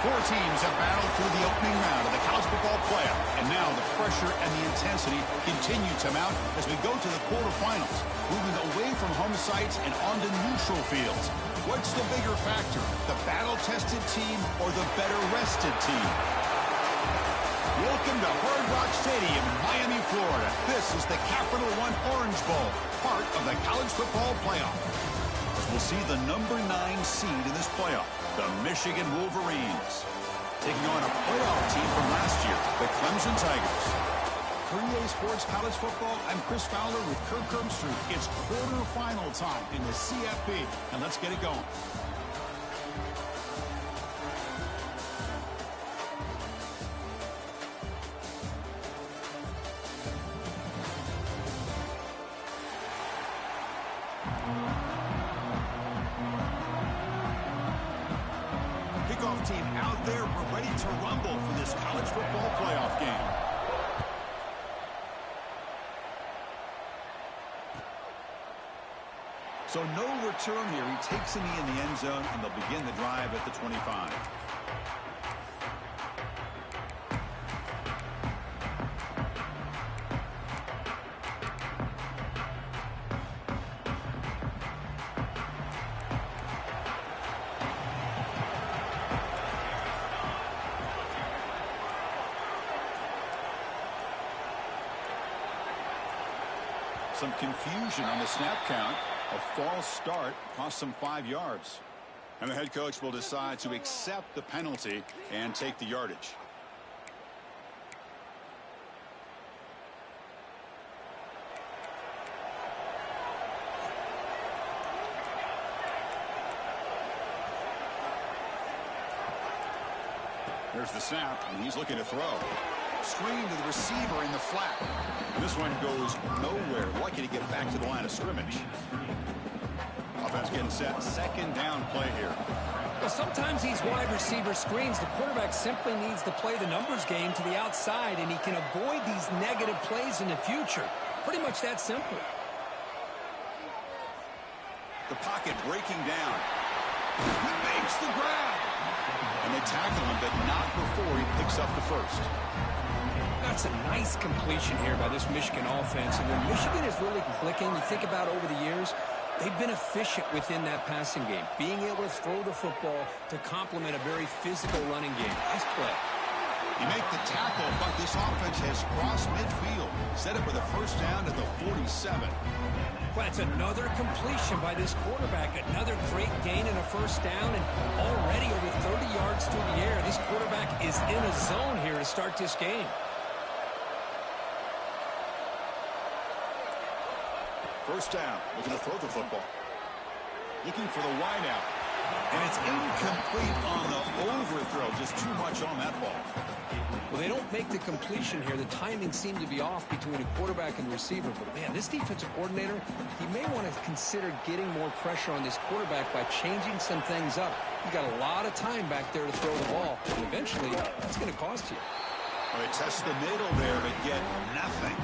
Four teams have battled through the opening round of the college football playoff, and now the pressure and the intensity continue to mount as we go to the quarterfinals, moving away from home sites and onto neutral fields. What's the bigger factor, the battle-tested team or the better-rested team? Welcome to Hard Rock Stadium in Miami, Florida. This is the Capital One Orange Bowl, part of the college football playoff. We'll see the number 9 seed in this playoff, the Michigan Wolverines, taking on a playoff team from last year, the Clemson Tigers. For EA Sports College Football, I'm Chris Fowler with Kirk Herbstreit. It's quarterfinal time in the CFP, and let's get it going. Kickoff team out there. We're ready to rumble for this college football playoff game. So no return here. He takes a knee in the end zone, and they'll begin the drive at the 25. Some confusion on the snap count. A false start cost them 5 yards. And the head coach will decide to accept the penalty and take the yardage. There's the snap, and he's looking to throw. Screen to the receiver in the flat. And this one goes nowhere. Lucky to get back to the line of scrimmage. Offense getting set. Second down play here. Well, sometimes these wide receiver screens, the quarterback simply needs to play the numbers game to the outside, and he can avoid these negative plays in the future. Pretty much that simple. The pocket breaking down. He makes the grab. And they tackle him, but not before he picks up the first. That's a nice completion here by this Michigan offense. And when Michigan is really clicking, you think about over the years, they've been efficient within that passing game, being able to throw the football to complement a very physical running game. Nice play. You make the tackle, but this offense has crossed midfield. Set up with a first down at the 47. Well, that's another completion by this quarterback. Another great gain and a first down, and already over 30 yards through the air. This quarterback is in a zone here to start this game. First down, looking to throw the football. Looking for the wide out. And it's incomplete on the overthrow. Just too much on that ball. Well, they don't make the completion here. The timing seemed to be off between a quarterback and receiver. But, man, this defensive coordinator, he may want to consider getting more pressure on this quarterback by changing some things up. You got a lot of time back there to throw the ball. And eventually, that's going to cost you. Well, they test the middle there, but get nothing.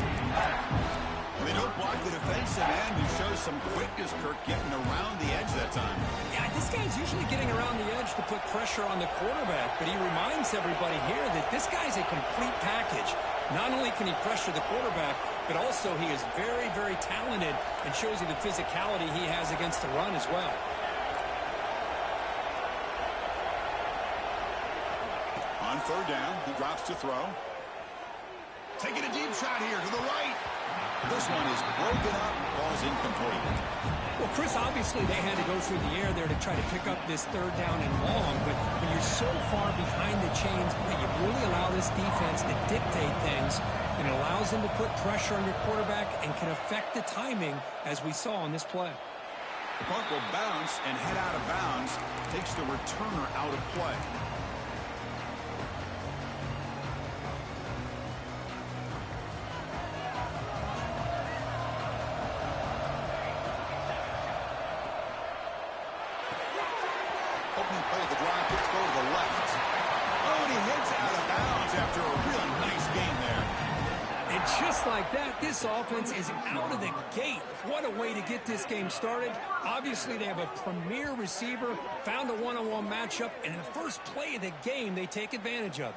They don't block the defensive end, who shows some quickness, Kirk, getting around the edge that time. Yeah, this guy's usually getting around the edge to put pressure on the quarterback, but he reminds everybody here that this guy's a complete package. Not only can he pressure the quarterback, but also he is very, very talented and shows you the physicality he has against the run as well. On third down, he drops to throw. Taking a deep shot here to the right. This one is broken up, falls incomplete. Well, Chris, obviously they had to go through the air there to try to pick up this third down and long, but when you're so far behind the chains, you really allow this defense to dictate things, and it allows them to put pressure on your quarterback and can affect the timing, as we saw on this play. The punt will bounce and head out of bounds, takes the returner out of play. Opening play of the drive, let's go to the left. Oh, and he heads out of bounds after a really nice game there. And And just like that, this offense is out of the gate. What a way to get this game started. Obviously, they have a premier receiver, found a one-on-one matchup, and in the first play of the game, they take advantage of it.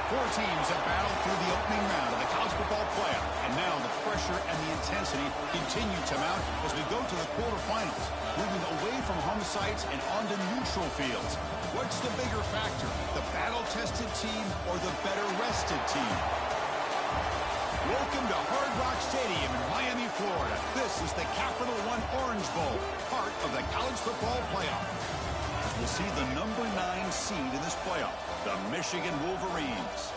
Four teams have battled through the opening round of the college football playoff, and now the pressure and the intensity continue to mount as we go to the quarterfinals, moving away from home sites and onto neutral fields. What's the bigger factor, the battle-tested team or the better-rested team? Welcome to Hard Rock Stadium in Miami, Florida. This is the Capital One Orange Bowl, part of the college football playoff. We'll see the number 9 seed in this playoff, the Michigan Wolverines,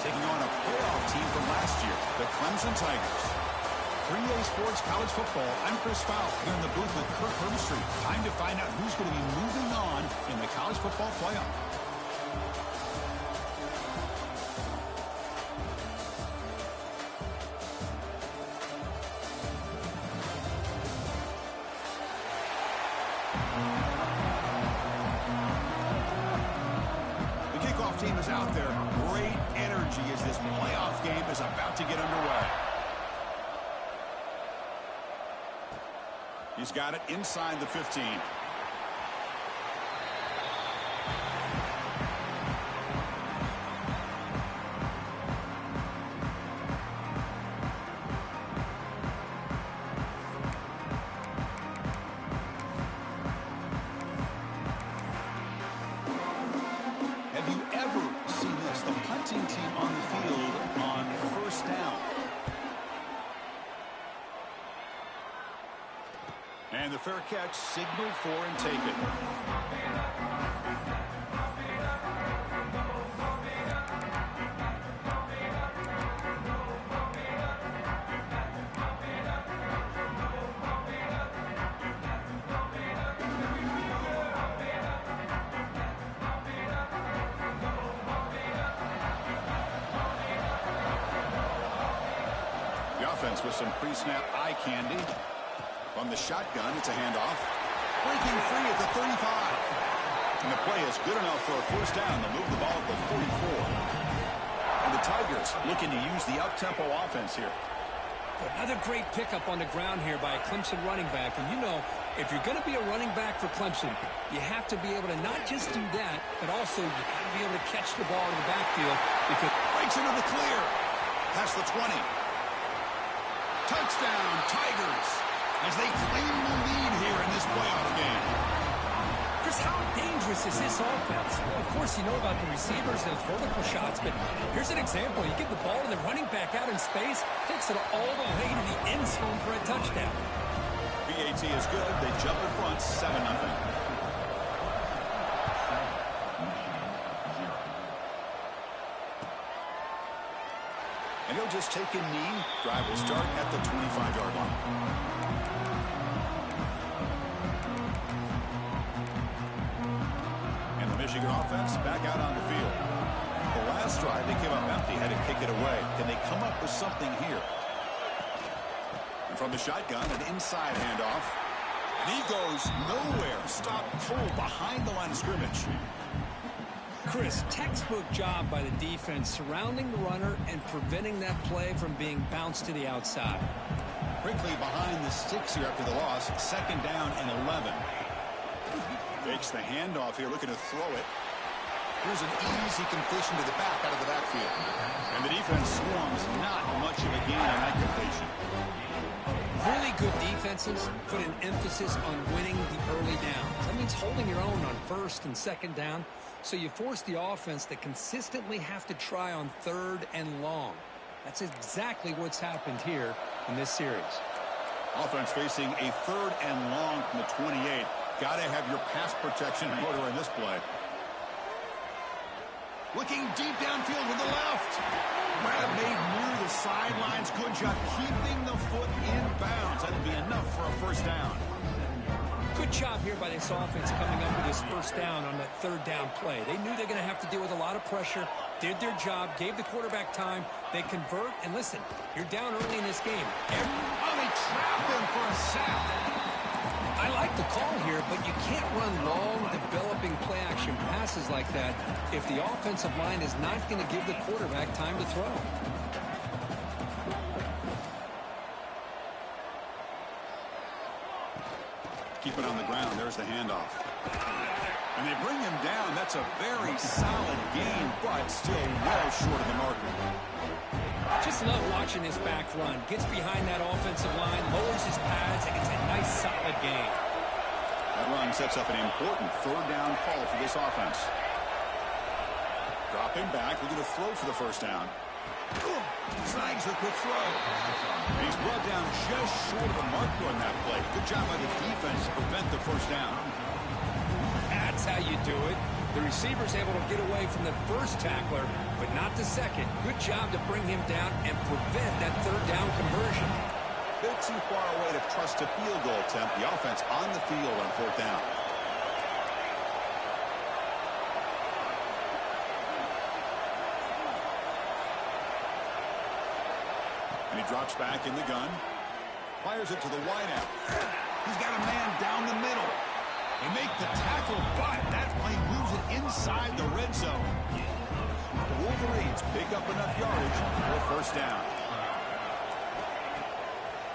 taking on a playoff team from last year, the Clemson Tigers. 3A Sports College Football, I'm Chris Fowl here in the booth with Kirk Herbstreit. Time to find out who's going to be moving on in the college football playoff. Team is out there. Great energy as this playoff game is about to get underway. He's got it inside the 15. Team on the field on first down. And the fair catch signaled for and taken. With some pre-snap eye candy. From the shotgun, it's a handoff. Breaking free at the 35. And the play is good enough for a first down. They'll move the ball at the 44. And the Tigers looking to use the up-tempo offense here. Another great pickup on the ground here by a Clemson running back. And you know, if you're going to be a running back for Clemson, you have to be able to not just do that, but also you got to be able to catch the ball in the backfield. Because breaks into the clear. Past the 20. Touchdown, Tigers, as they claim the lead here in this playoff game. Chris, how dangerous is this offense? Well, of course, you know about the receivers, those vertical shots, but here's an example. You get the ball to the running back out in space, takes it all the way to the end zone for a touchdown. BAT is good. They jump in front, 7-0. And he'll just take a knee. Drive will start at the 25-yard line. And the Michigan offense back out on the field. The last drive, they came up empty, had to kick it away. Can they come up with something here? And from the shotgun, an inside handoff. And he goes nowhere. Stop cold behind the line of scrimmage. Chris, textbook job by the defense surrounding the runner and preventing that play from being bounced to the outside. Quickly behind the sticks here after the loss. Second down and 11. Fakes the handoff here, looking to throw it. Here's an easy completion to the back out of the backfield. And the defense swarms, not much of a gain on that completion. Really good defenses put an emphasis on winning the early downs. That means holding your own on first and second down. So you force the offense to consistently have to try on third and long. That's exactly what's happened here in this series. Offense facing a third and long from the 28. Got to have your pass protection in order in this play. Looking deep downfield with the left. Grab made near the sidelines. Good job keeping the foot in bounds. That'll be enough for a first down. Good job here by this offense coming up with this first down on that third down play. They knew they're going to have to deal with a lot of pressure, did their job, gave the quarterback time. They convert, and listen, you're down early in this game. They trap him for a sack. I like the call here, but you can't run long, developing play-action passes like that if the offensive line is not going to give the quarterback time to throw. Keep it on the ground. There's the handoff. And they bring him down. That's a very solid game, but still well short of the marker. Just love watching this back run. Gets behind that offensive line, lowers his pads, and gets a nice solid gain. That run sets up an important third down call for this offense. Dropping back, looking to throw for the first down. Snags a quick throw. He's brought down just short of the marker on that play. Good job by the defense to prevent the first down. That's how you do it. The receiver's able to get away from the first tackler, but not the second. Good job to bring him down and prevent that third down conversion. Bit too far away to trust a field goal attempt. The offense on the field on fourth down. And he drops back in the gun. Fires it to the wideout. He's got a man down the middle. They make the tackle, but that plane moves it inside the red zone. The Wolverines pick up enough yardage for a first down.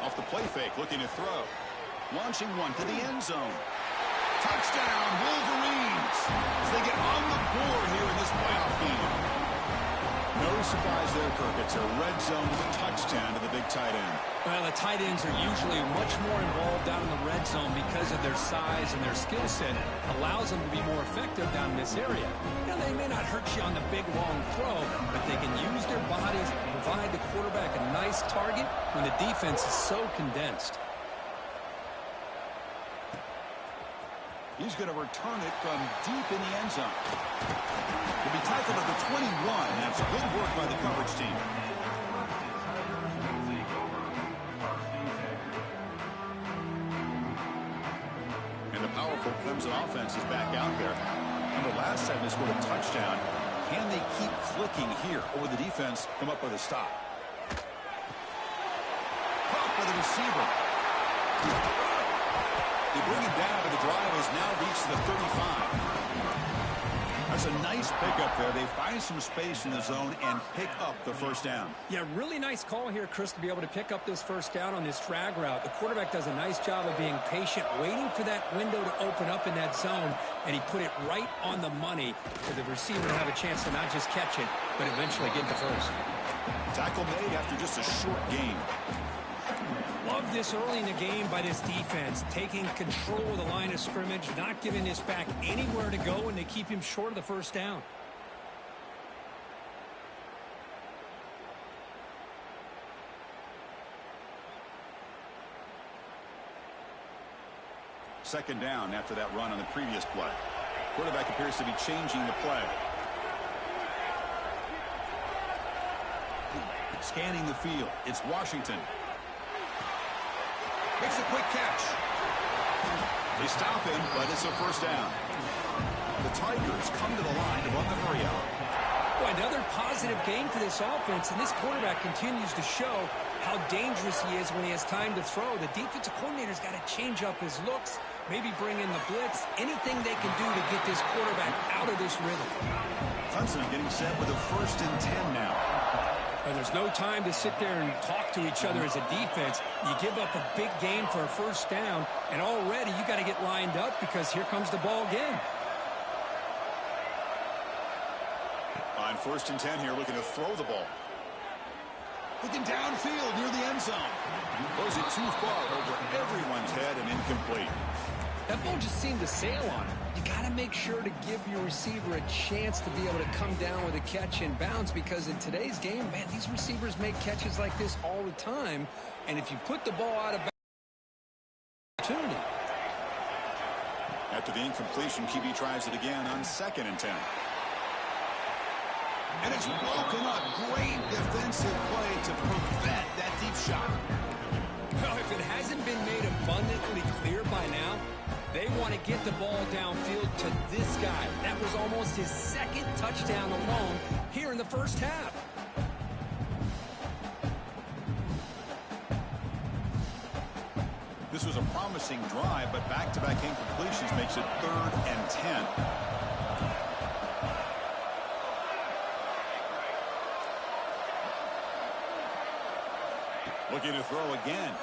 Off the play fake, looking to throw. Launching one to the end zone. Touchdown, Wolverines! As they get on the board here in this playoff game. No surprise there, Kirk. It's a red zone touchdown to the big tight end. Well, the tight ends are usually much more involved down in the red zone because of their size and their skill set. Allows them to be more effective down in this area. Now, they may not hurt you on the big, long throw, but they can use their bodies to provide the quarterback a nice target when the defense is so condensed. He's going to return it from deep in the end zone. To be tackled at the 21. That's good work by the coverage team. And the powerful Clemson offense is back out there. Remember, last time they scored a touchdown. Can they keep clicking here, or will the defense come up with a stop? Caught by the receiver. They bring it down, but the drive has now reached the 35. That's a nice pickup there. They find some space in the zone and pick up the first down. Yeah, really nice call here, Chris, to be able to pick up this first down on this drag route. The quarterback does a nice job of being patient, waiting for that window to open up in that zone, and he put it right on the money for the receiver to have a chance to not just catch it, but eventually get the first. Tackle made after just a short game. Love this early in the game by this defense, taking control of the line of scrimmage, not giving this back anywhere to go, and they keep him short of the first down. Second down after that run on the previous play. Quarterback appears to be changing the play. Scanning the field. It's Washington. Makes a quick catch. They stop him, but it's a first down. The Tigers come to the line to run the hurry out. Boy, another positive game for this offense, and this quarterback continues to show how dangerous he is when he has time to throw. The defensive coordinator's got to change up his looks, maybe bring in the blitz, anything they can do to get this quarterback out of this rhythm. Clemson getting set with a 1st and 10 now. And there's no time to sit there and talk to each other as a defense. You give up a big gain for a first down, and already you got to get lined up because here comes the ball again. On 1st and 10 here, looking to throw the ball. Looking downfield near the end zone. Throws it too far over everyone's head and incomplete. That ball just seemed to sail on him. You got to make sure to give your receiver a chance to be able to come down with a catch and bounce, because in today's game, man, these receivers make catches like this all the time. And if you put the ball out of bounds, opportunity. After the incompletion, QB tries it again on 2nd and 10. And it's broken up. Great defensive play to prevent that deep shot. Well, if it hasn't been made abundantly clear by now, they want to get the ball downfield to this guy. That was almost his 2nd touchdown alone here in the first half. This was a promising drive, but back-to-back incompletions makes it 3rd and 10. Looking to throw again.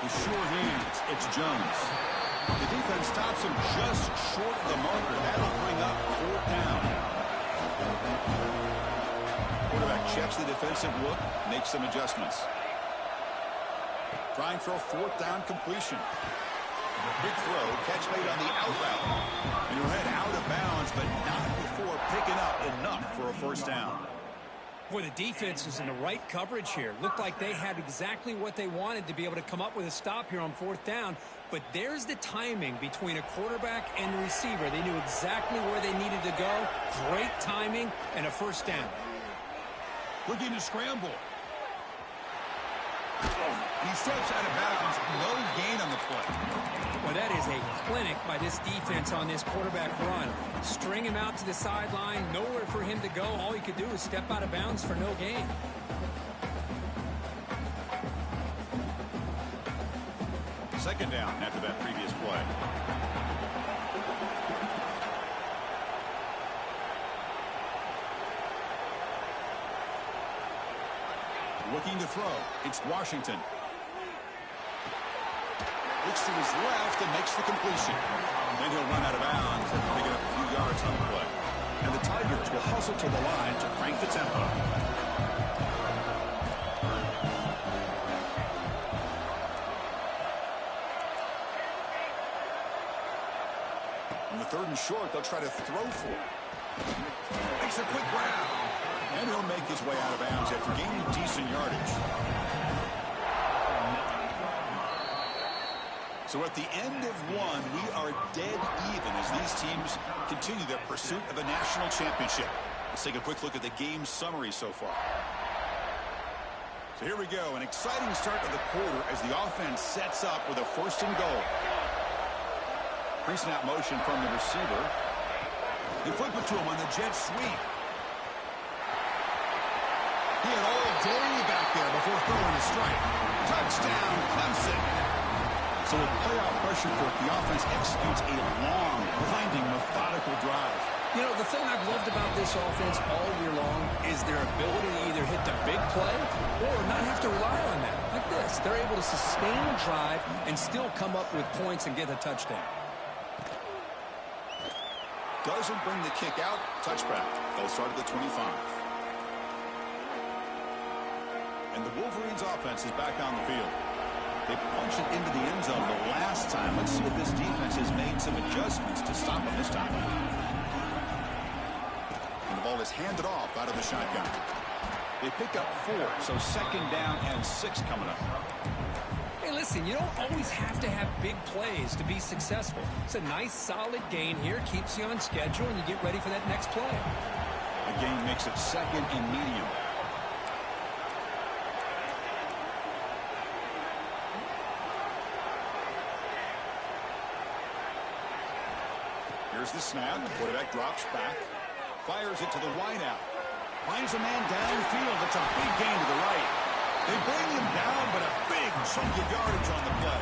With sure hands, it's Jones. The defense stops him just short of the marker. That'll bring up 4th down. Quarterback checks the defensive look, makes some adjustments. Trying for a 4th down completion. Big throw, catch made on the out route. And he'll head out of bounds, but not before picking up enough for a 1st down. Boy, the defense was in the right coverage here. Looked like they had exactly what they wanted to be able to come up with a stop here on 4th down. But there's the timing between a quarterback and the receiver. They knew exactly where they needed to go. Great timing and a 1st down. Looking to scramble. He steps out of bounds. No gain on the play. Well, that is a clinic by this defense on this quarterback run. String him out to the sideline. Nowhere for him to go. All he could do is step out of bounds for no gain. Second down after that previous play. Looking to throw. It's Washington. Looks to his left and makes the completion. Then he'll run out of bounds after picking up a few yards on the play. And the Tigers will hustle to the line to crank the tempo. On the 3rd and short, they'll try to throw for it. Makes a quick grab. And he'll make his way out of bounds after gaining decent yardage. So at the end of one, we are dead even as these teams continue their pursuit of a national championship. Let's take a quick look at the game summary so far. So here we go, an exciting start of the quarter as the offense sets up with a 1st and goal. Pre-snap motion from the receiver. They flip it to him on the jet sweep. He had all day back there before throwing a strike. Touchdown, Clemson. So with playoff pressure for it, the offense executes a long, blinding, methodical drive. You know, the thing I've loved about this offense all year long is their ability to either hit the big play or not have to rely on that. Like this, they're able to sustain a drive and still come up with points and get a touchdown. Doesn't bring the kick out. Touchback. They'll start at the 25. And the Wolverines' offense is back on the field. They punched it into the end zone the last time. Let's see if this defense has made some adjustments to stop them this time. And the ball is handed off out of the shotgun. They pick up 4, so 2nd down and 6 coming up. Hey, listen, you don't always have to have big plays to be successful. It's a nice, solid gain here. Keeps you on schedule, and you get ready for that next play. The gain makes it 2nd and medium. Here's the snap. The quarterback drops back. Fires it to the wideout. Finds a man downfield. That's a big gain to the right. They bring him down, but a big chunk of yardage on the play.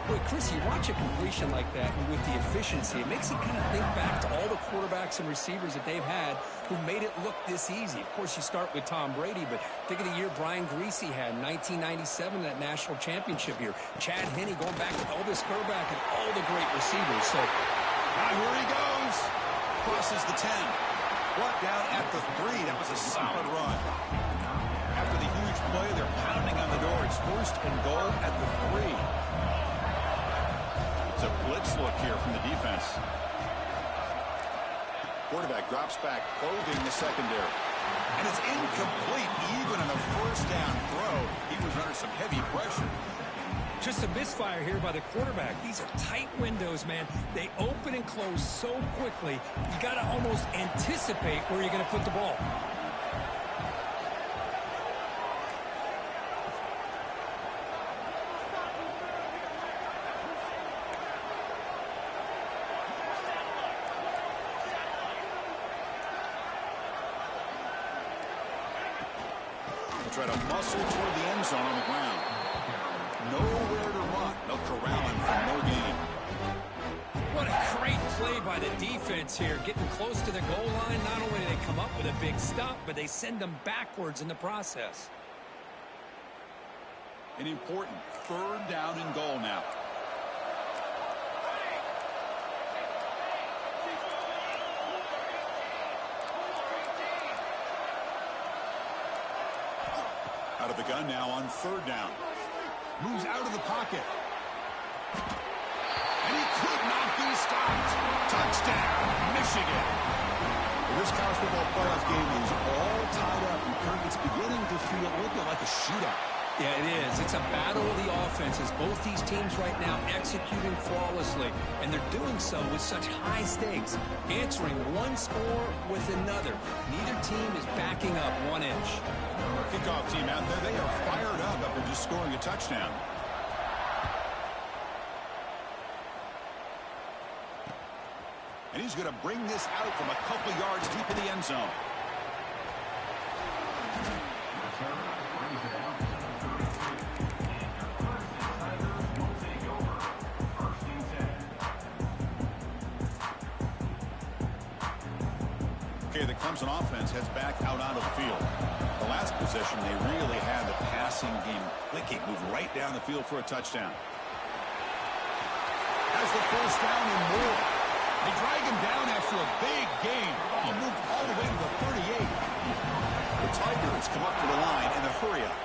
Boy, Chris, you watch a completion like that, and with the efficiency, it makes you kind of think back to all the quarterbacks and receivers that they've had who made it look this easy. Of course, you start with Tom Brady, but think of the year Brian Greasy had in 1997, that national championship year. Chad Henne going back to Elvis Grbac and all the great receivers. So, here he goes. Crosses the 10. Brought down at the 3. That was a solid run. After the huge play, they're pounding on the door. It's 1st and goal at the 3. It's a blitz look here from the defense. Quarterback drops back, probing the secondary. And it's incomplete even on the 1st down throw. He was under some heavy pressure. Just a misfire here by the quarterback. These are tight windows, man. They open and close so quickly. You got to almost anticipate where you're going to put the ball. They'll try to muscle toward the end zone on the ground. Nowhere to run. They'll corral him for no gain. What a great play by the defense here. Getting close to the goal line. Not only do they come up with a big stop, but they send them backwards in the process. An important 3rd down and goal now. Out of the gun now on third down. Moves out of the pocket. And he could not be stopped. Touchdown, Michigan. Well, this college football playoff game is all tied up. And Kirk, it's beginning to feel a little bit like a shootout. Yeah, it is. It's a battle of the offenses. Both these teams right now executing flawlessly, and they're doing so with such high stakes, answering one score with another. Neither team is backing up 1 inch. Kickoff team out there, they are fired up after just scoring a touchdown. And he's going to bring this out from a couple yards deep in the end zone. Okay, the Clemson offense heads back out onto the field. The last possession, they really had the passing game clicking, moved right down the field for a touchdown. Has the first down and more. They drag him down after a big gain. He moved all the way to the 38. The Tigers come up to the line in a hurry up.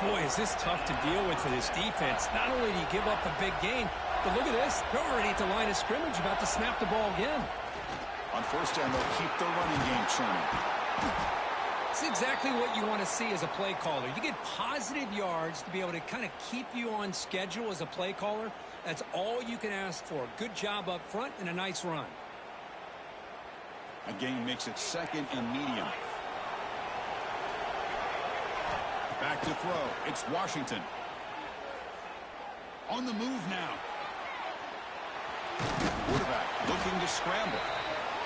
Boy, is this tough to deal with for this defense. Not only do you give up a big gain, but look at this. They're already at the line of scrimmage, about to snap the ball again. On first down, they'll keep the running game churning. It's exactly what you want to see as a play caller. You get positive yards to be able to kind of keep you on schedule as a play caller. That's all you can ask for. Good job up front and a nice run. A gain makes it second and medium. Back to throw. It's Washington. On the move now. Quarterback looking to scramble.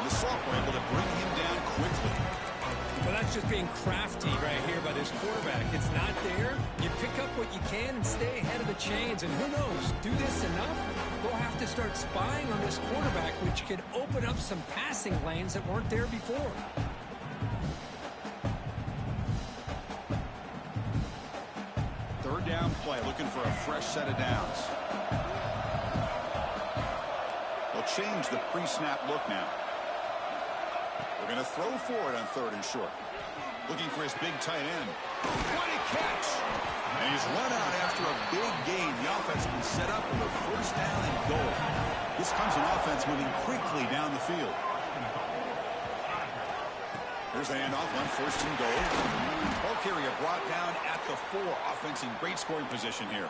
The sophomore able to bring him down quickly. Well, that's just being crafty right here by this quarterback. It's not there. You pick up what you can and stay ahead of the chains. And who knows, do this enough, we'll have to start spying on this quarterback, which could open up some passing lanes that weren't there before. Third down play, looking for a fresh set of downs. They'll change the pre-snap look now. They're going to throw for it on third and short. Looking for his big tight end. What a catch! And he's run out after a big gain. The offense will be set up with a first down and goal. This comes an offense moving quickly down the field. Here's the handoff on first and goal. Ball carrier brought down at the 4. Offense in great scoring position here.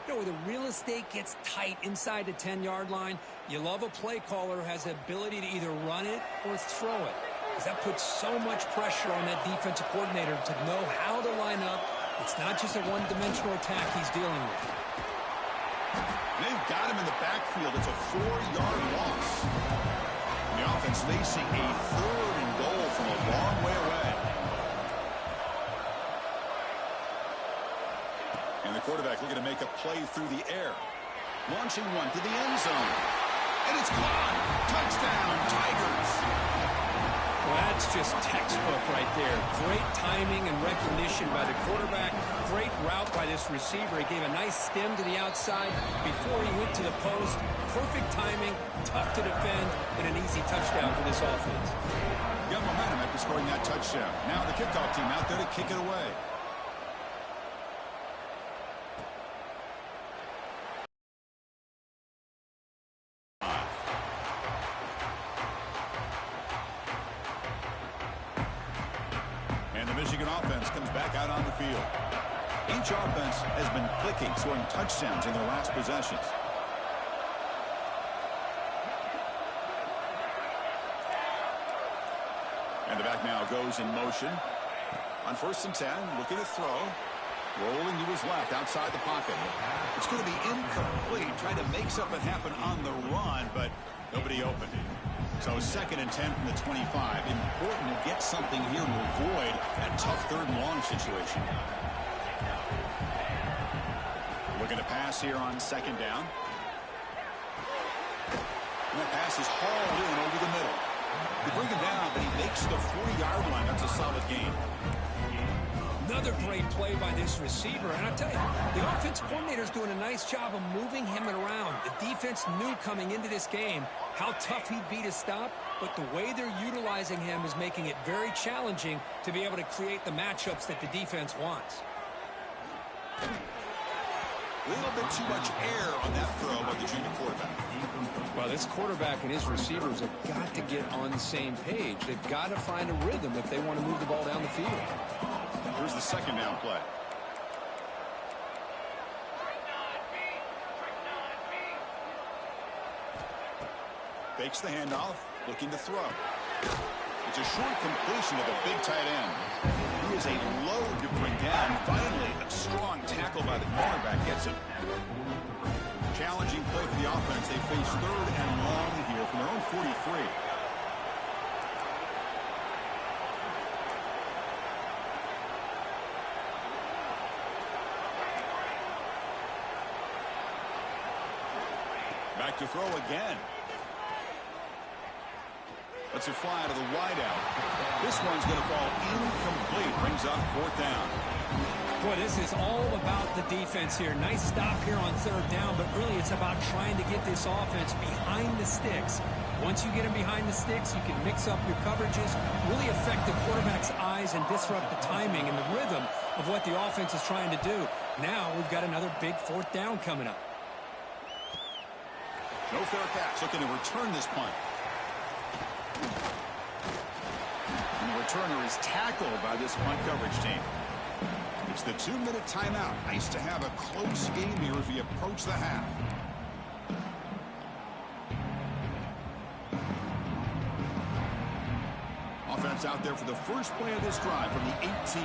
You know, where the real estate gets tight inside the 10-yard line, you love a play caller who has the ability to either run it or throw it. Because that puts so much pressure on that defensive coordinator to know how to line up. It's not just a one-dimensional attack he's dealing with. They've got him in the backfield. It's a 4-yard loss. And the offense facing a third and goal from a long way away. And the quarterback looking to make a play through the air. Launching one to the end zone. And it's caught. Touchdown, Tigers. Well, that's just textbook right there. Great timing and recognition by the quarterback. Great route by this receiver. He gave a nice stem to the outside before he went to the post. Perfect timing, tough to defend, and an easy touchdown for this offense. Got momentum after scoring that touchdown. Now the kickoff team out there to kick it away. Michigan offense comes back out on the field. Each offense has been clicking, scoring touchdowns in their last possessions. And the back now goes in motion. On first and 10, looking to throw. Rolling to his left, outside the pocket. It's going to be incomplete, trying to make something happen on the run, but nobody open. So second and 10 from the 25. Important to get something here to avoid that tough third and long situation. Looking to pass here on second down. And that pass is hauled in over the middle. They bring him down, but he makes the 40-yard line. That's a solid gain. Another great play by this receiver. And I tell you, the offense coordinator is doing a nice job of moving him around. The defense knew coming into this game how tough he'd be to stop, but the way they're utilizing him is making it very challenging to be able to create the matchups that the defense wants. A little bit too much air on that throw by the junior quarterback. Well, this quarterback and his receivers have got to get on the same page. They've got to find a rhythm if they want to move the ball down the field. Here's the second down play. Fakes the handoff, looking to throw. It's a short completion of a big tight end. He is a load to bring down. Finally, a strong tackle by the cornerback gets him. Challenging play for the offense. They face third and long here from their own 43. Back to throw again. Lets it fly to the wideout. This one's going to fall incomplete. Brings up fourth down. Boy, this is all about the defense here. Nice stop here on third down, but really it's about trying to get this offense behind the sticks. Once you get them behind the sticks, you can mix up your coverages, really affect the quarterback's eyes and disrupt the timing and the rhythm of what the offense is trying to do. Now we've got another big fourth down coming up. No fair catch. Looking to return this punt. And the returner is tackled by this punt coverage team. It's the 2-minute timeout. Nice to have a close game here as we approach the half. Offense out there for the first play of this drive from the 18.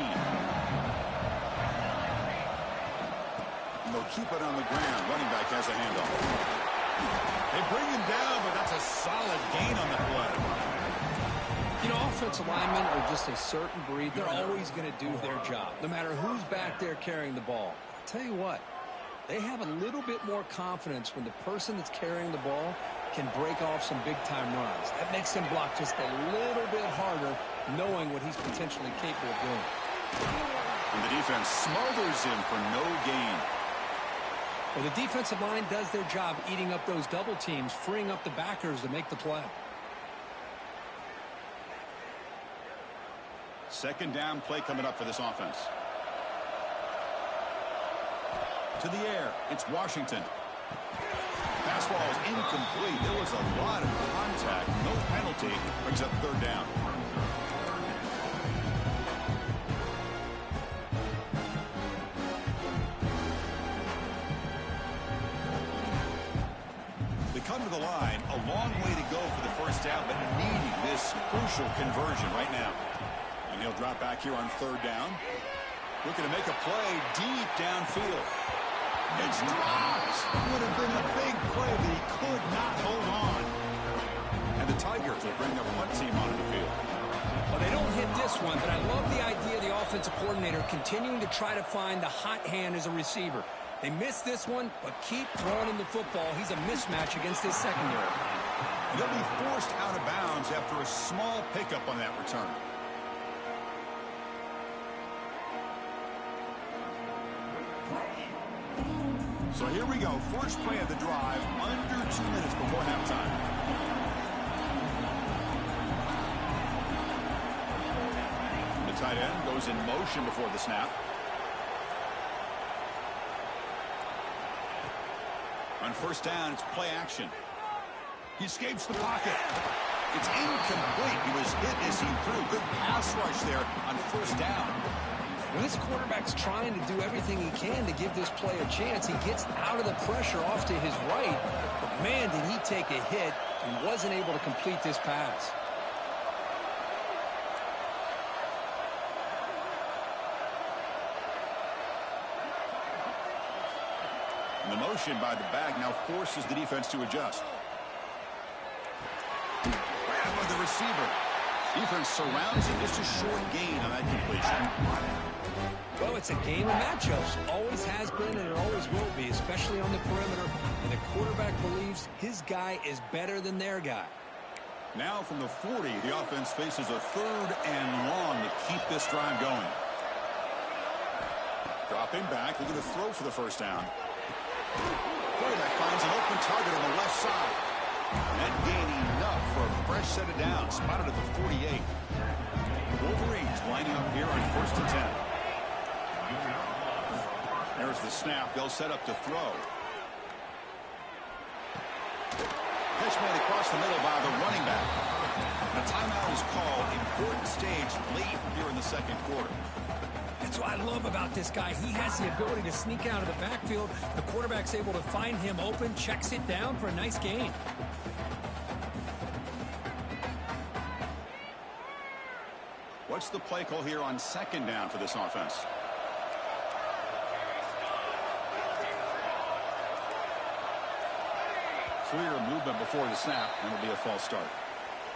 And they'll keep it on the ground. Running back has a handoff. They bring him down, but that's a solid gain on the play. You know, offensive linemen are just a certain breed. They're always going to do their job, no matter who's back there carrying the ball. I'll tell you what, they have a little bit more confidence when the person that's carrying the ball can break off some big-time runs. That makes him block just a little bit harder, knowing what he's potentially capable of doing. And the defense smothers him for no gain. Well, the defensive line does their job eating up those double teams, freeing up the backers to make the play. Second down play coming up for this offense. To the air, it's Washington. Fastball is incomplete. There was a lot of contact. No penalty. Brings up third down. They come to the line. A long way to go for the first down, but needing this crucial conversion right now. And he'll drop back here on third down. Looking to make a play deep downfield. It's dropped. Would have been a big play, but he could not hold on. And the Tigers will bring their punt team onto the field. Well, they don't hit this one, but I love the idea of the offensive coordinator continuing to try to find the hot hand as a receiver. They missed this one, but keep throwing him the football. He's a mismatch against his secondary. They'll be forced out of bounds after a small pickup on that return. So here we go. First play of the drive, under 2 minutes before halftime. The tight end goes in motion before the snap. On first down, it's play action. He escapes the pocket. It's incomplete. He was hit as he threw. Good pass rush there on first down. When this quarterback's trying to do everything he can to give this play a chance, he gets out of the pressure off to his right. But, man, did he take a hit and wasn't able to complete this pass. And the motion by the back now forces the defense to adjust. Grab by the receiver. Defense surrounds him. Just a short gain on that completion. Well, it's a game of matchups. Always has been and it always will be, especially on the perimeter. And the quarterback believes his guy is better than their guy. Now from the 40, the offense faces a third and long to keep this drive going. Stepping back, looking to throw for the first down. Quarterback finds an open target on the left side. That gain enough for a fresh set of downs. Spotted at the 48. Wolverines lining up here on 1st and 10. There's the snap. They'll set up to throw. Catch made across the middle by the running back. A timeout is called. Important stage late here in the second quarter. That's what I love about this guy. He has the ability to sneak out of the backfield. The quarterback's able to find him open, checks it down for a nice gain. What's the play call here on 2nd down for this offense? Clear movement before the snap, and it'll be a false start.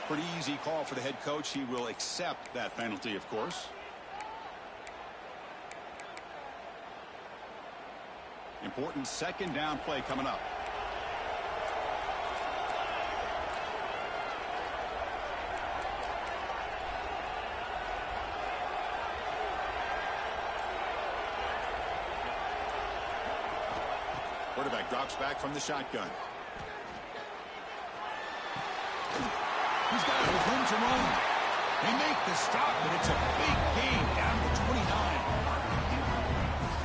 Pretty easy call for the head coach. He will accept that penalty, of course. Important 2nd down play coming up. Quarterback drops back from the shotgun. He's got it with room to run. They make the stop, but it's a big gain down to 29.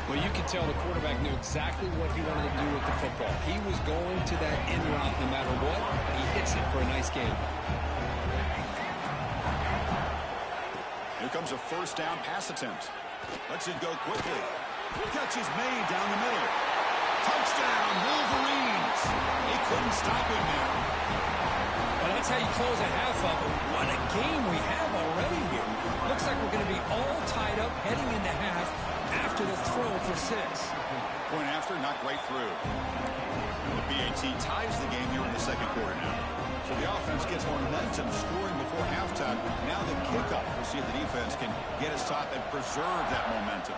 Well, you can tell the quarterback knew exactly what he wanted to do with the football. He was going to that in route no matter what. He hits it for a nice gain. Here comes a 1st down pass attempt. Lets it go quickly. Catch is made down the middle. Touchdown, Wolverines. He couldn't stop him there. Well, that's how you close a half of it. What a game we have already here. Looks like we're going to be all tied up heading into half after the throw for 6. Point after, knocked right through. And the BAT ties the game here in the second quarter now. So the offense gets momentum scoring before halftime. Now the kickoff. We'll see if the defense can get a stop and preserve that momentum.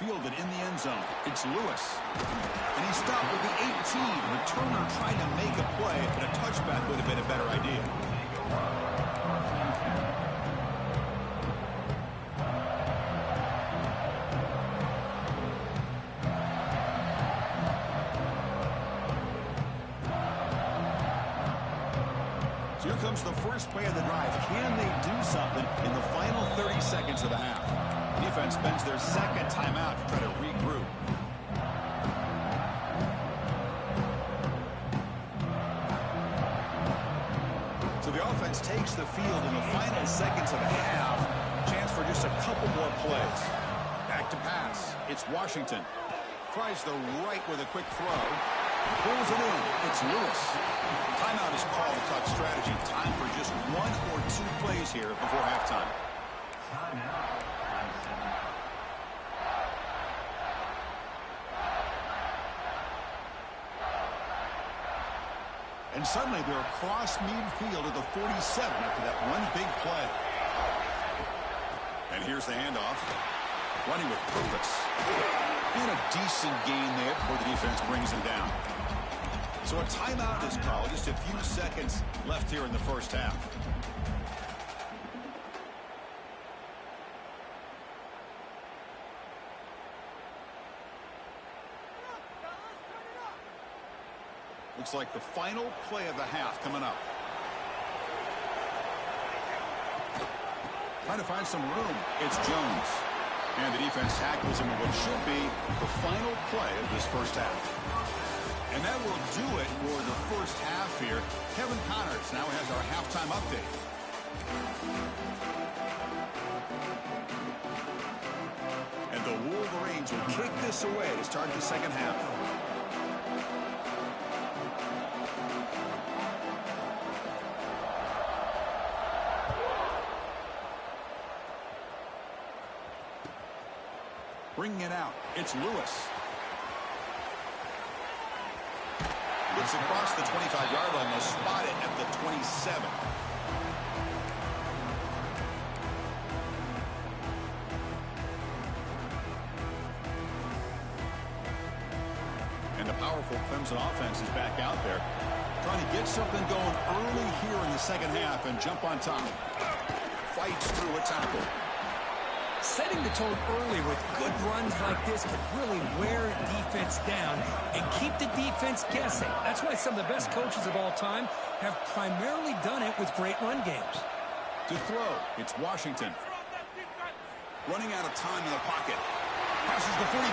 Fielded in the end zone. It's Lewis. And he stopped with the 18. Returner trying to make a play, but a touchback would have been a better idea. So here comes the first play of the drive. Can they do something in the final 30 seconds of the half? Defense spends their 2nd timeout to try to regroup. So the offense takes the field in the final seconds of the half. Chance for just a couple more plays. Back to pass. It's Washington. Tries the right with a quick throw. Pulls it in. It's Lewis. Timeout is called to talk strategy. Time for just 1 or 2 plays here before halftime. And suddenly they're across midfield at the 47 after that one big play. And here's the handoff. Running with purpose. And a decent gain there before the defense brings him down. So a timeout is called. Just a few seconds left here in the first half. Looks like the final play of the half coming up. Trying to find some room. It's Jones. And the defense tackles him in what should be the final play of this first half. And that will do it for the first half here. Kevin Connors now has our halftime update. And the Wolverines will kick this away to start the second half. Bringing it out. It's Lewis. Gets across the 25-yard line. They'll spot it at the 27. And the powerful Clemson offense is back out there, trying to get something going early here in the second half and jump on top. Fights through a tackle. Setting the tone early with good runs like this can really wear defense down and keep the defense guessing. That's why some of the best coaches of all time have primarily done it with great run games. To throw, it's Washington. Running out of time in the pocket. Passes the 45.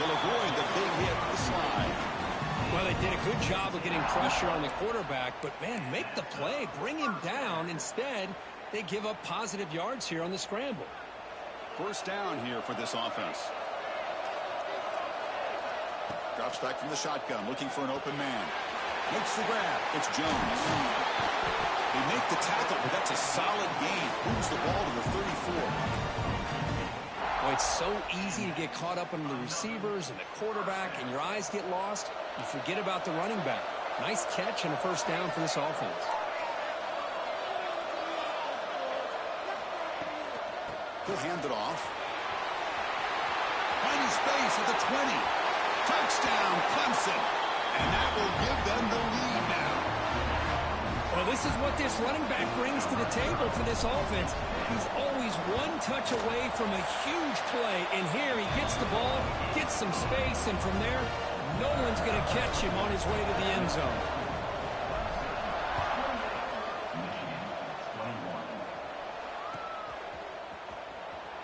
They'll avoid the big hit with the slide. Well, they did a good job of getting pressure on the quarterback, but, man, make the play, bring him down. Instead, they give up positive yards here on the scramble. First down here for this offense. Drops back from the shotgun, looking for an open man. Makes the grab. It's Jones. They make the tackle, but that's a solid gain. Moves the ball to the 34. Well, it's so easy to get caught up in the receivers and the quarterback, and your eyes get lost. You forget about the running back. Nice catch and a first down for this offense. He'll hand it off. Finding space at the 20. Touchdown, Clemson. And that will give them the lead now. Well, this is what this running back brings to the table for this offense. He's always one touch away from a huge play. And here he gets the ball, gets some space, and from there, no one's going to catch him on his way to the end zone.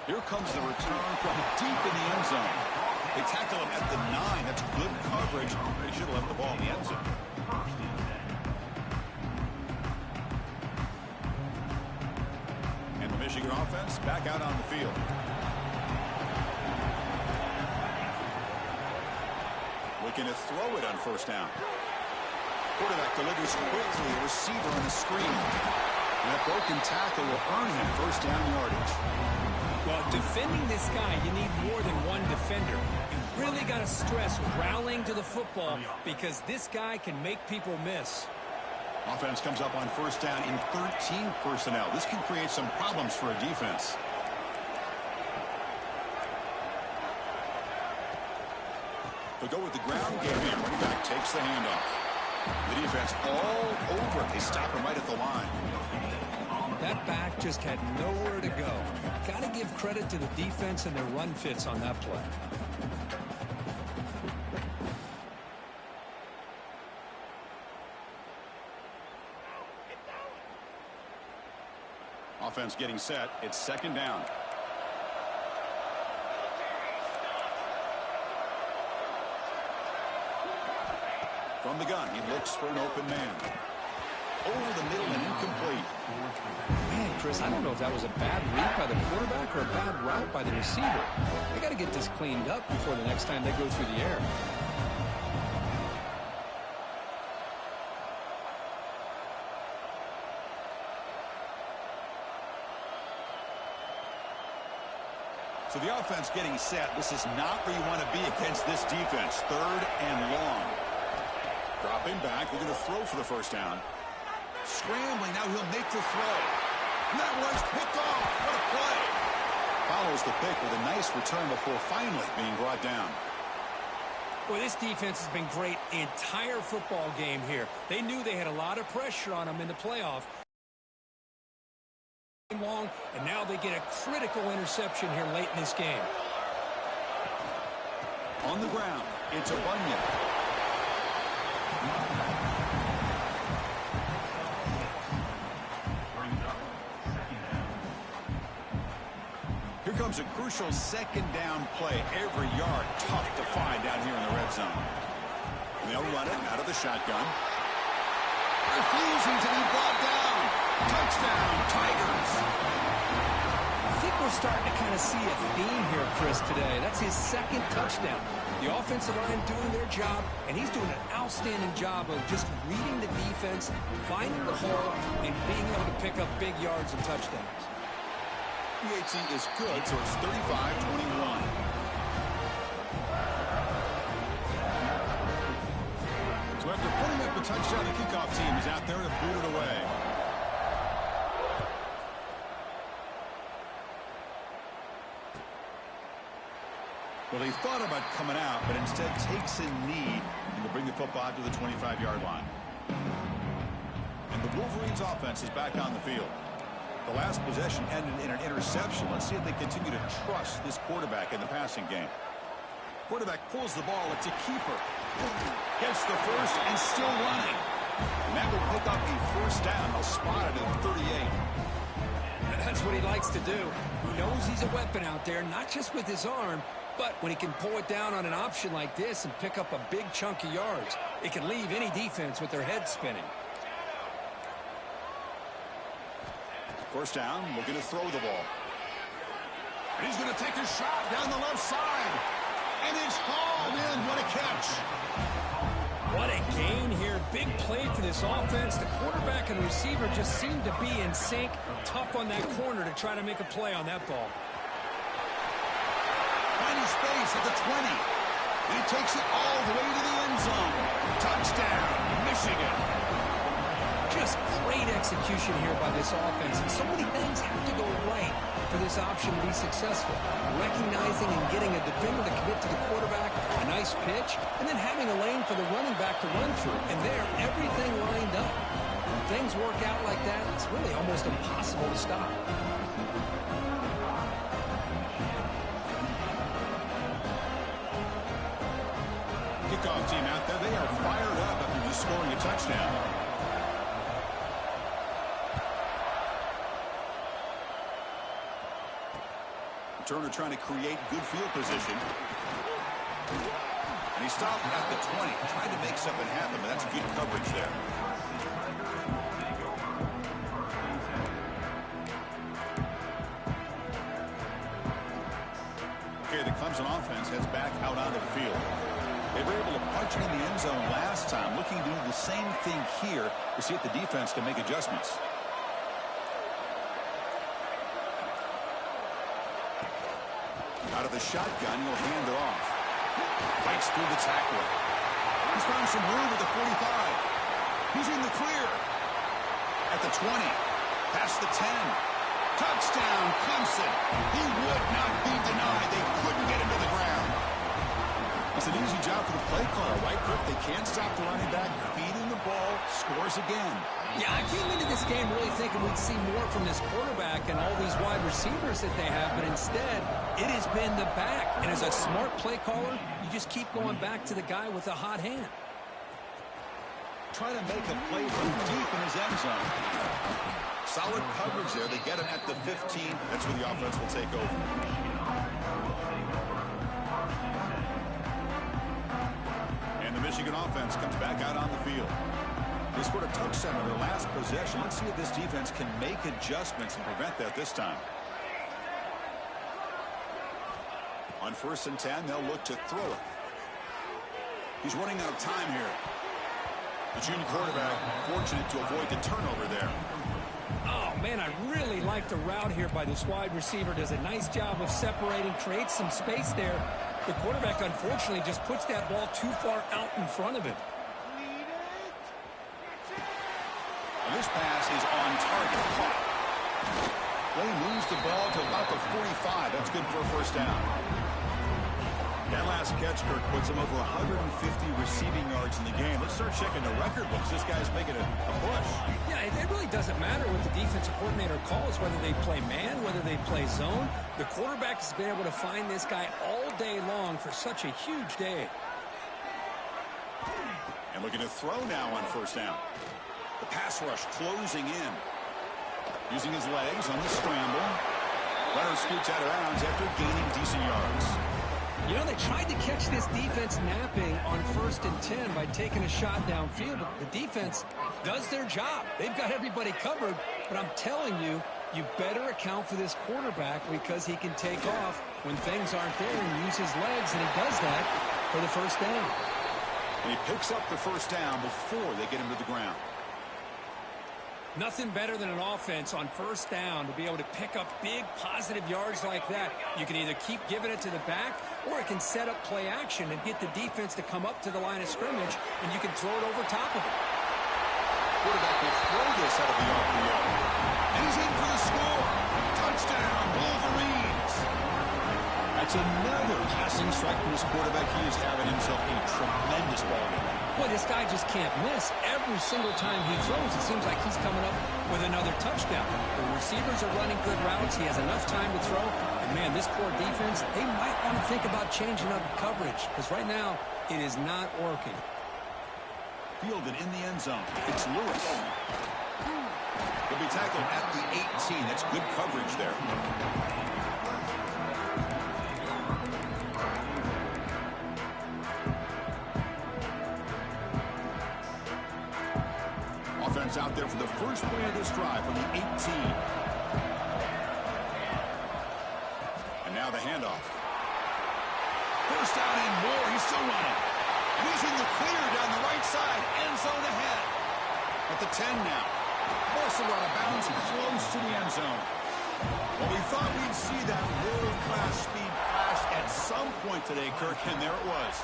Here comes the return from deep in the end zone. They tackle him at the 9. That's good coverage. They should have left the ball in the end zone. And the Michigan offense back out on the field. Looking to throw it on first down. Quarterback delivers quickly, a receiver on a screen. And that broken tackle will earn him first down yardage. Well, defending this guy, you need more than one defender. You really got to stress rallying to the football because this guy can make people miss. Offense comes up on first down in 13 personnel. This can create some problems for a defense. They'll go with the ground game here. Running back takes the handoff. The defense all over it. They stop him right at the line. That back just had nowhere to go. Got to give credit to the defense and their run fits on that play. Offense getting set. It's second down. From the gun, he looks for an open man. Over the middle and incomplete. Man, Chris, I don't know if that was a bad read by the quarterback or a bad route by the receiver. They got to get this cleaned up before the next time they go through the air. So the offense getting set. This is not where you want to be against this defense. Third and long. Dropping back. We're going to throw for the first down. Scrambling. Now he'll make the throw. And that was picked off. What a play. Follows the pick with a nice return before finally being brought down. Well, this defense has been great the entire football game here. They knew they had a lot of pressure on them in the playoff. Long, and now they get a critical interception here late in this game. On the ground, it's a Bunyan. Here comes a crucial second down play. Every yard tough to find down here in the red zone. They'll run it out of the shotgun. Refusing to be brought down. Touchdown, Tigers. I think we're starting to kind of see a theme here, Chris, today. That's his second touchdown. The offensive line doing their job, and he's doing an outstanding job of just reading the defense, finding the hole, and being able to pick up big yards and touchdowns. PAT is good, so it's 35-21. So after putting up the touchdown, the kickoff team is out there to boot it away. Well, they thought about coming out, but instead takes a knee and will bring the football to the 25-yard line. And the Wolverines offense is back on the field. The last possession ended in an interception. Let's see if they continue to trust this quarterback in the passing game. Quarterback pulls the ball. It's a keeper. Gets the first and still running. And that will pick up a first down. They'll spot it at 38. That's what he likes to do. He knows he's a weapon out there, not just with his arm, but when he can pull it down on an option like this and pick up a big chunk of yards, it can leave any defense with their head spinning. First down, looking to throw the ball. And he's going to take a shot down the left side. And it's hauled in. What a catch. What a gain here. Big play for this offense. The quarterback and receiver just seem to be in sync. Tough on that corner to try to make a play on that ball. Finding space at the 20. And he takes it all the way to the end zone. Touchdown, Michigan. Just great execution here by this offense. And so many things have to go right for this option to be successful. Recognizing and getting a defender to commit to the quarterback, a nice pitch, and then having a lane for the running back to run through. And there, everything lined up. When things work out like that, it's really almost impossible to stop. Kickoff team out there. They are fired up after just scoring a touchdown. Turner trying to create good field position. And he stopped at the 20, trying to make something happen, but that's good coverage there. Okay, the Clemson offense heads back out onto the field. They were able to punch it in the end zone last time, looking to do the same thing here to see if the defense can make adjustments. Out of the shotgun, he'll hand it off. Fights through the tackler. He's found some room at the 45. He's in the clear. At the 20. Past the 10. Touchdown, Clemson. He would not be denied. They couldn't get him to the ground. It's an easy job for the play caller, right, Kirk? They can't stop the running back. Feeding the ball. Scores again. Yeah, I came into this game really thinking we'd see more from this quarterback and all these wide receivers that they have, but instead, it has been the back. And as a smart play caller, you just keep going back to the guy with a hot hand. Trying to make a play from deep in his end zone. Solid coverage there. They get him at the 15. That's where the offense will take over. And the Michigan offense comes back out on the field. They scored a touchdown on their last possession. Let's see if this defense can make adjustments and prevent that this time. On 1st and 10, they'll look to throw it. He's running out of time here. The junior quarterback fortunate to avoid the turnover there. Oh, man, I really like the route here by this wide receiver. Does a nice job of separating, creates some space there. The quarterback, unfortunately, just puts that ball too far out in front of him. And this pass is on target. Caught. They moves the ball to about the 45. That's good for a first down. That last catch, Kirk, puts him over 150 receiving yards in the game. Let's start checking the record books. This guy's making a push. Yeah, it really doesn't matter what the defensive coordinator calls, whether they play man, whether they play zone. The quarterback has been able to find this guy all day long for such a huge day. And looking to throw now on 1st down. The pass rush closing in. Using his legs on the scramble. Runner scoots out of bounds after gaining decent yards. You know, they tried to catch this defense napping on 1st and 10 by taking a shot downfield, but the defense does their job. They've got everybody covered, but I'm telling you, you better account for this quarterback because he can take off when things aren't there and use his legs, and he does that for the first down. And he picks up the first down before they get him to the ground. Nothing better than an offense on 1st down to be able to pick up big positive yards like that. You can either keep giving it to the back or it can set up play action and get the defense to come up to the line of scrimmage, and you can throw it over top of it. Quarterback will throw this out of the RPO. And he's in for the score. Touchdown, Wolverines. That's It's another passing strike from his quarterback. He is having himself a tremendous ball game. Boy, this guy just can't miss. Every single time he throws, it seems like he's coming up with another touchdown. The receivers are running good routes. He has enough time to throw. And, man, this poor defense, they might want to think about changing up coverage because right now it is not working. Fielded in the end zone. It's Lewis. He'll be tackled at the 18. That's good coverage there. Offense out there for the first play of this drive from the 18. And now the handoff. First down and more. He's still running. And he's in the clear down the right side. End zone ahead. At the 10 now. Also out of bounds, close to the end zone. Well, we thought we'd see that world-class speed flash at some point today, Kirk, and there it was.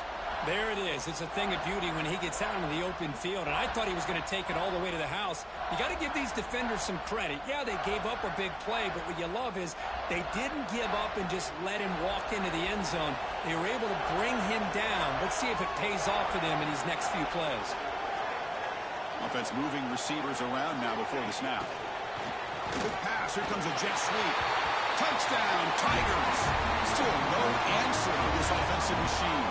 There it is. It's a thing of beauty when he gets out into the open field, and I thought he was going to take it all the way to the house. You got to give these defenders some credit. Yeah, they gave up a big play, but what you love is they didn't give up and just let him walk into the end zone. They were able to bring him down. Let's see if it pays off for them in these next few plays. Offense moving receivers around now before the snap. Quick pass. Here comes a jet sweep. Touchdown, Tigers. Still no answer for this offensive machine.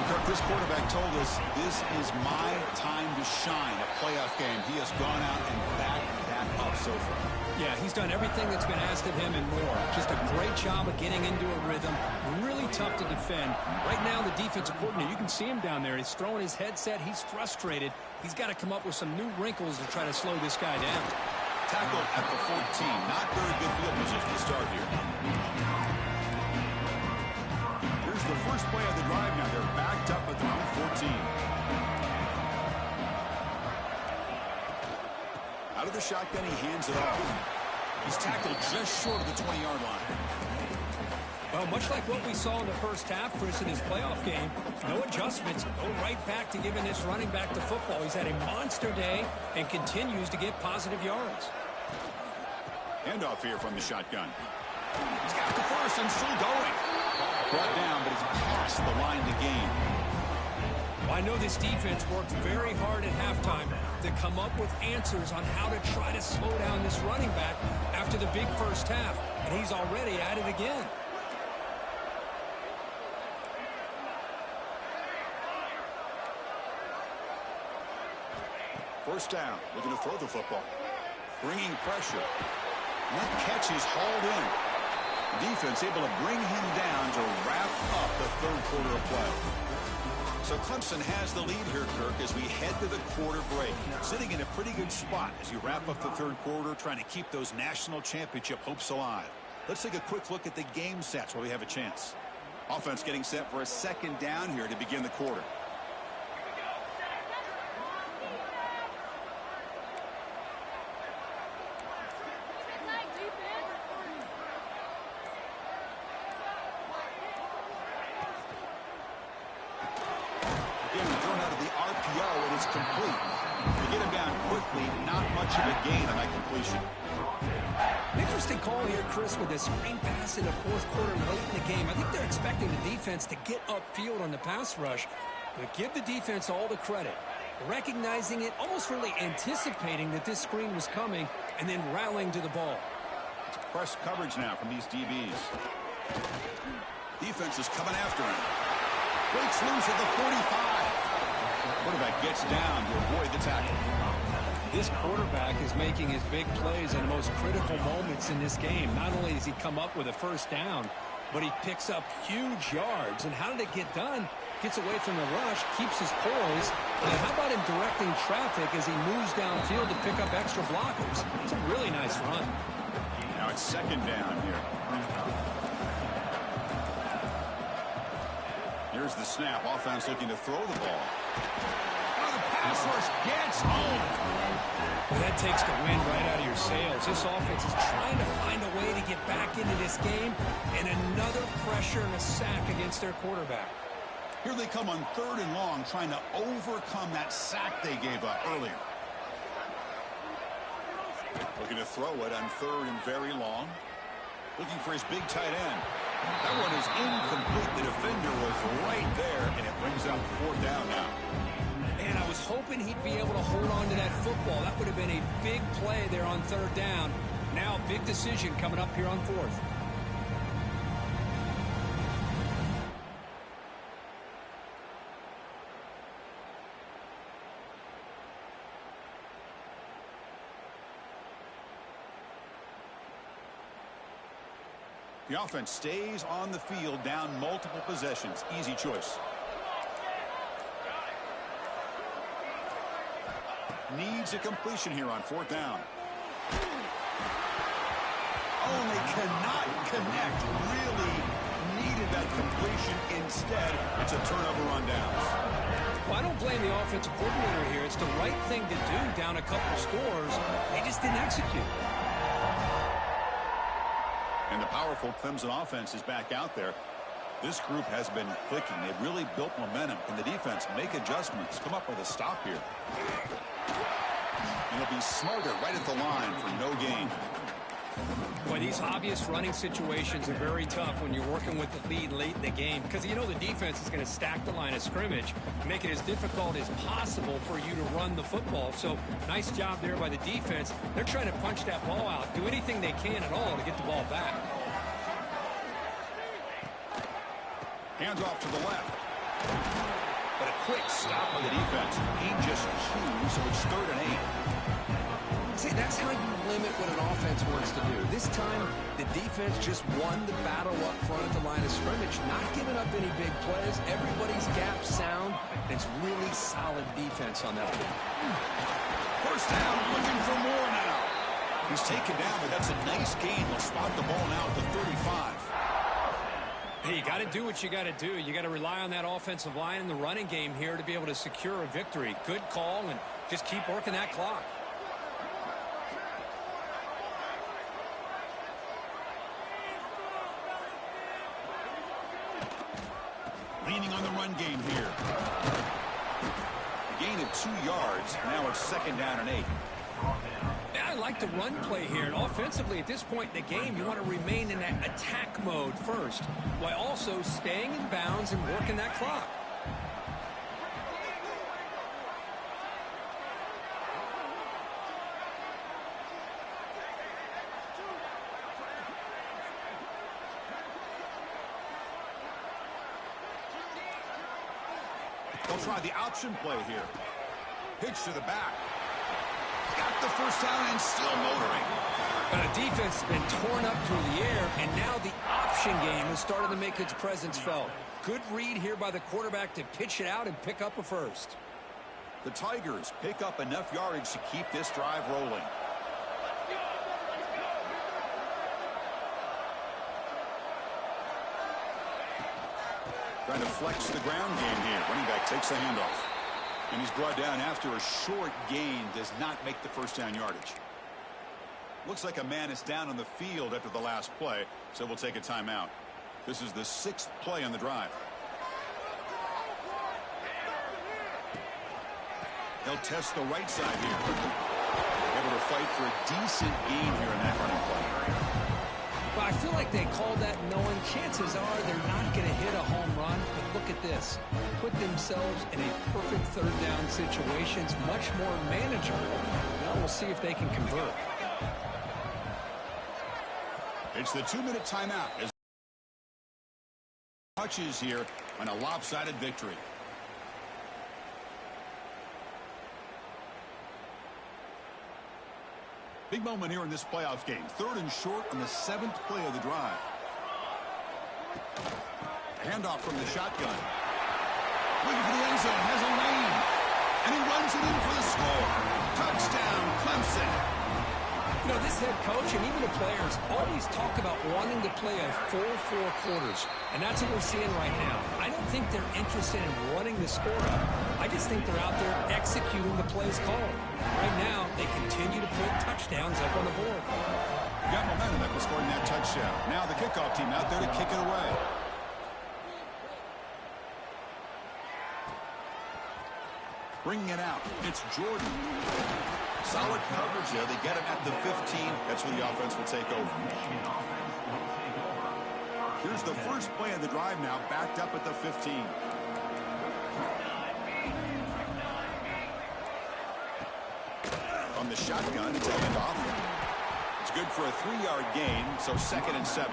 Kirk, this quarterback told us this is my time to shine. A playoff game. He has gone out and backed that up so far. Yeah, he's done everything that's been asked of him and more. Just a great job of getting into a rhythm. Really tough to defend. Right now, the defensive coordinator, you can see him down there. He's throwing his headset. He's frustrated. He's got to come up with some new wrinkles to try to slow this guy down. Tackled at the 14. Not very good field position to start here. Here's the first play of the drive now. They're backed up at their own 14. Out of the shotgun, he hands it off. He's tackled just short of the 20-yard line. Well, much like what we saw in the first half, Chris, in his playoff game, no adjustments, go right back to giving this running back to football. He's had a monster day and continues to get positive yards. Handoff here from the shotgun. He's got the first and still going. Brought down, but it's past the line to gain. Well, I know this defense worked very hard at halftime to come up with answers on how to try to slow down this running back after the big first half, and he's already at it again. First down, looking to throw the football. Bringing pressure. And that catch is hauled in. Defense able to bring him down to wrap up the third quarter of play. So Clemson has the lead here, Kirk, as we head to the quarter break. Sitting in a pretty good spot as you wrap up the third quarter, trying to keep those national championship hopes alive. Let's take a quick look at the game sets while we have a chance. Offense getting set for a second down here to begin the quarter. Complete. To get him down quickly, not much of a gain on that completion. Interesting call here, Chris, with this screen pass in the fourth quarter late in the game. I think they're expecting the defense to get upfield on the pass rush, but give the defense all the credit. Recognizing it, almost really anticipating that this screen was coming, and then rallying to the ball. It's press coverage now from these DBs. Defense is coming after him. Breaks loose at the 45. Quarterback gets down to avoid the tackle. This quarterback is making his big plays in the most critical moments in this game. Not only does he come up with a first down, but he picks up huge yards. And how did it get done? Gets away from the rush, keeps his poise. And how about him directing traffic as he moves downfield to pick up extra blockers? It's a really nice run. Now it's second down here. Here's the snap. Offense looking to throw the ball. Oh, the pass rush gets home. That takes the wind right out of your sails. This offense is trying to find a way to get back into this game, and another pressure and a sack against their quarterback. Here they come on third and long, trying to overcome that sack they gave up earlier. Looking to throw it on third and very long. looking for his big tight end. That one is incomplete. The defender was right there, and it brings up 4th down now. And I was hoping he'd be able to hold on to that football. That would have been a big play there on 3rd down. Now, big decision coming up here on 4th. The offense stays on the field, down multiple possessions. Easy choice. Needs a completion here on 4th down. Oh, and they cannot connect. Really needed that completion. Instead, it's a turnover on downs. Well, I don't blame the offensive coordinator here. It's the right thing to do down a couple scores. They just didn't execute. And the powerful Clemson offense is back out there. This group has been clicking. They've really built momentum. Can the defense make adjustments? Come up with a stop here. And he'll be smarter right at the line for no gain. Boy, these obvious running situations are very tough when you're working with the lead late in the game, because you know the defense is going to stack the line of scrimmage, make it as difficult as possible for you to run the football. So nice job there by the defense. They're trying to punch that ball out, do anything they can at all to get the ball back. Hands off to the left. But a quick stop by the defense. He just chews, so it's 3rd and 8. See, that's how you limit what an offense wants to do. This time, the defense just won the battle up front at the line of scrimmage, not giving up any big plays. Everybody's gap sound. It's really solid defense on that one. 1st down, looking for more now. He's taken down, but that's a nice gain. They'll spot the ball now at the 35. Hey, you got to do what you got to do. You got to rely on that offensive line in the running game here to be able to secure a victory. Good call, and just keep working that clock. Leaning on the run game here. A gain of 2 yards. Now it's 2nd down and 8. I like the run play here. And offensively, at this point in the game, you want to remain in that attack mode first, while also staying in bounds and working that clock. They'll try the option play here. Pitch to the back. Got the 1st down and still motoring. The defense has been torn up through the air, and now the option game has started to make its presence felt. Good read here by the quarterback to pitch it out and pick up a 1st. The Tigers pick up enough yardage to keep this drive rolling. Trying to flex the ground game here. Running back takes the handoff. And he's brought down after a short gain. Does not make the 1st down yardage. Looks like a man is down on the field after the last play, so we'll take a timeout. This is the 6th play on the drive. They'll test the right side here. Able to fight for a decent gain here in that running play. Well, I feel like they called that knowing chances are they're not going to hit a home run. But look at this. Put themselves in a perfect 3rd down situation. It's much more manageable. Now we'll see if they can convert. It's the 2-minute timeout as touches here on a lopsided victory. Big moment here in this playoff game. 3rd and short on the 7th play of the drive. Handoff from the shotgun. Looking for the end zone. Has a lane. And he runs it in for the score. Touchdown, Clemson. You know, this head coach and even the players always talk about wanting to play a full 4 quarters. And that's what we're seeing right now. I don't think they're interested in running the score up. I just think they're out there executing the plays called. Right now, they continue to put touchdowns up on the board. Got momentum after scoring that touchdown. Now the kickoff team out there to kick it away. Bringing it out. It's Jordan. Solid coverage there. They get him at the 15. That's where the offense will take over. Here's the first play of the drive now, backed up at the 15. On the shotgun, it's a handoff. It's good for a 3-yard gain, so 2nd and 7.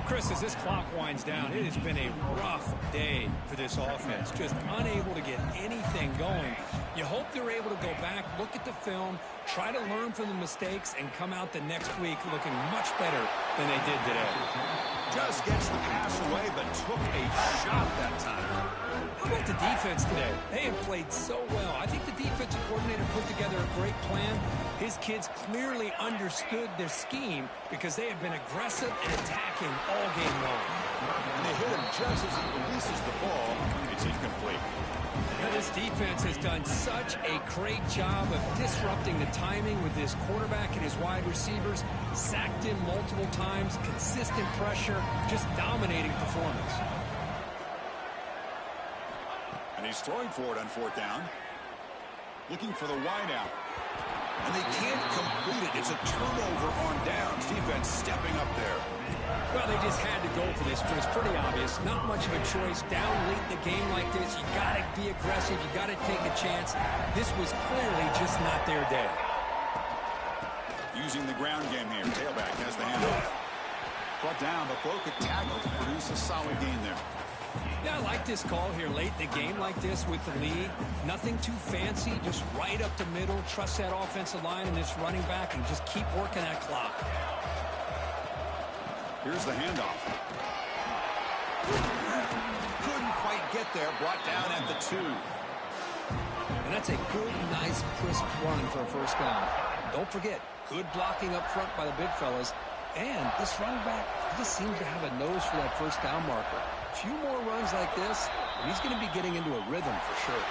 Chris, as this clock winds down, it has been a rough day for this offense. Just unable to get anything going. You hope they're able to go back, look at the film, try to learn from the mistakes, and come out the next week looking much better than they did today. Just gets the pass away, but took a shot that time. How about the defense today? They have played so well. I think the defensive coordinator put together a great plan. His kids clearly understood their scheme because they have been aggressive and attacking all game long. And they hit him just as he releases the ball. It's incomplete. Now, this defense has done such a great job of disrupting the timing with this quarterback and his wide receivers. Sacked him multiple times, consistent pressure, just dominating performance. And he's throwing for it on 4th down. Looking for the wideout. And they can't complete it. It's a turnover on downs. Defense stepping up there. Well, they just had to go for this. It's pretty obvious. Not much of a choice. Down late in the game like this, you got to be aggressive. You got to take a chance. This was clearly just not their day. Using the ground game here. Tailback has the handoff. Brought down, but broke a tackle to produce a solid gain there. Yeah, I like this call here late in the game like this with the lead. Nothing too fancy, just right up the middle. Trust that offensive line and this running back and just keep working that clock. Here's the handoff. Couldn't quite get there. Brought down at the 2. And that's a good, nice, crisp run for a first down. Don't forget, good blocking up front by the big fellas. And this running back just seems to have a nose for that first down marker. A few more runs like this, and he's going to be getting into a rhythm for sure.